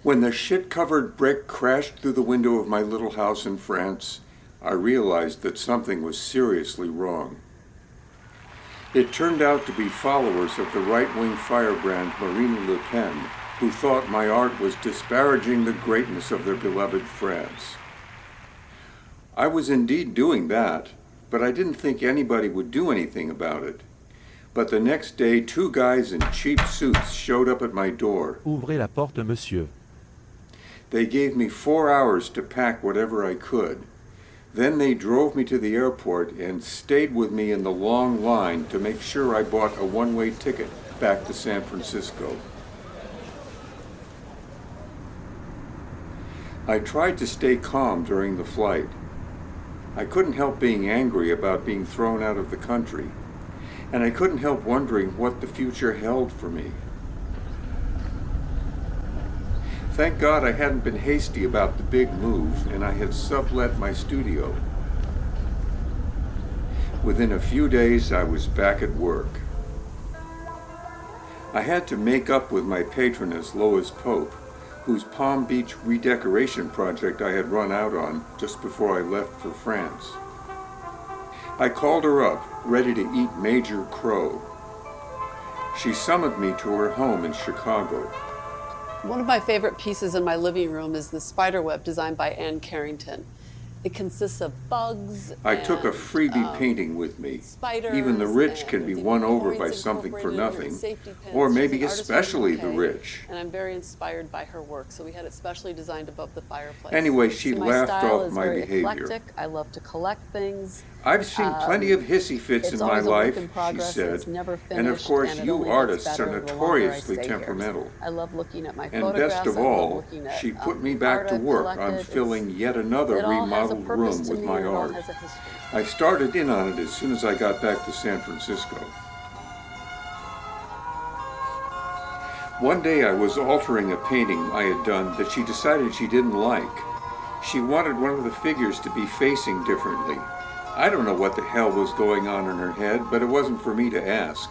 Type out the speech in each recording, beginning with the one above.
When the shit-covered brick crashed through the window of my little house in France, I realized that something was seriously wrong. It turned out to be followers of the right-wing firebrand Marine Le Pen, who thought my art was disparaging the greatness of their beloved France. I was indeed doing that, but I didn't think anybody would do anything about it. But the next day, 2 guys in cheap suits showed up at my door. Ouvrez la porte, monsieur. They gave me 4 hours to pack whatever I could. Then they drove me to the airport and stayed with me in the long line to make sure I bought a one-way ticket back to San Francisco. I tried to stay calm during the flight. I couldn't help being angry about being thrown out of the country, and I couldn't help wondering what the future held for me. Thank God I hadn't been hasty about the big move, and I had sublet my studio. Within a few days, I was back at work. I had to make up with my patroness, Lois Pope, whose Palm Beach redecoration project I had run out on just before I left for France. I called her up, ready to eat Major Crow. She summoned me to her home in Chicago. One of my favorite pieces in my living room is the spider web designed by Anne Carrington. It consists of bugs. I took a freebie painting with me. Even the rich can be won over by something for nothing, or maybe especially the rich. And I'm very inspired by her work, so we had it specially designed above the fireplace. Anyway, she laughed off my behavior. Eclectic. I love to collect things. I've seen plenty of hissy fits in my life, she said, and of course you artists are notoriously temperamental. I love looking at my and photographs. best of all, she put me back to work on filling yet another remodeled room with my art. I started in on it as soon as I got back to San Francisco. One day I was altering a painting I had done that she decided she didn't like. She wanted one of the figures to be facing differently. I don't know what the hell was going on in her head, but it wasn't for me to ask.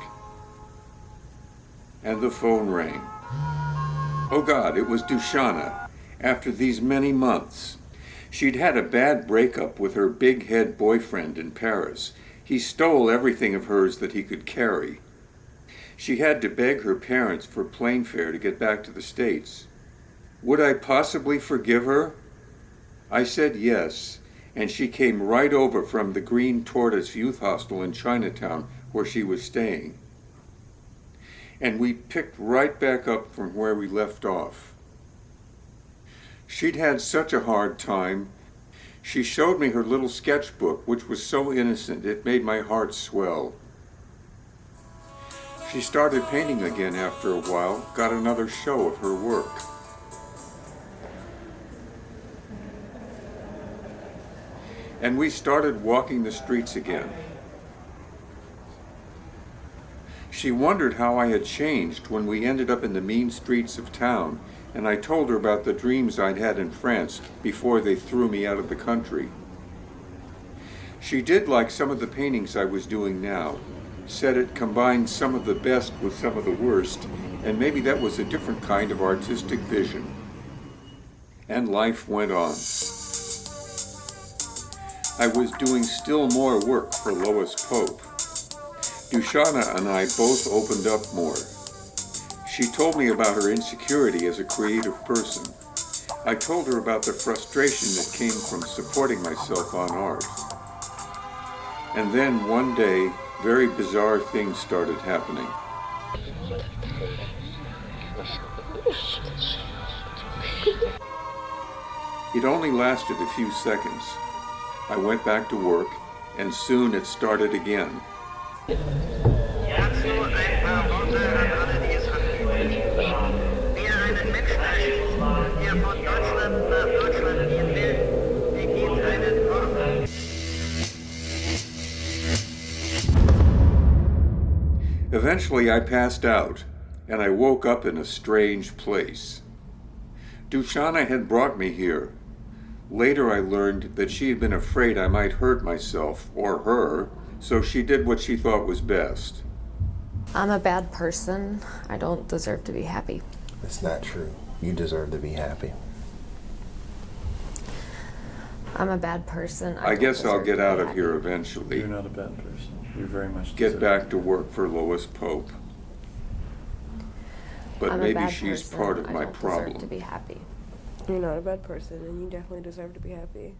And the phone rang. Oh God, it was Dushana, after these many months. She'd had a bad breakup with her big-head boyfriend in Paris. He stole everything of hers that he could carry. She had to beg her parents for plane fare to get back to the States. Would I possibly forgive her? I said yes, and she came right over from the Green Tortoise Youth Hostel in Chinatown where she was staying. And we picked right back up from where we left off. She'd had such a hard time. She showed me her little sketchbook, which was so innocent it made my heart swell. She started painting again after a while, got another show of her work. And we started walking the streets again. She wondered how I had changed when we ended up in the mean streets of town, and I told her about the dreams I'd had in France before they threw me out of the country. She did like some of the paintings I was doing now, said it combined some of the best with some of the worst, and maybe that was a different kind of artistic vision. And life went on. I was doing still more work for Lois Pope. Dushana and I both opened up more. She told me about her insecurity as a creative person. I told her about the frustration that came from supporting myself on art. And then one day, very bizarre things started happening. It only lasted a few seconds. I went back to work, and soon it started again. Eventually I passed out, and I woke up in a strange place. Dushana had brought me here. Later I learned that she had been afraid I might hurt myself, or her, so she did what she thought was best. I'm a bad person. I don't deserve to be happy. It's not true. You deserve to be happy. I'm a bad person. I don't guess I'll deserve get to be out of happy. here eventually. You're not a bad person. You're very much Get deserving. back to work for Lois Pope. But I'm a maybe bad she's person. part of I my don't deserve to problem. be happy. You're not a bad person, and you definitely deserve to be happy.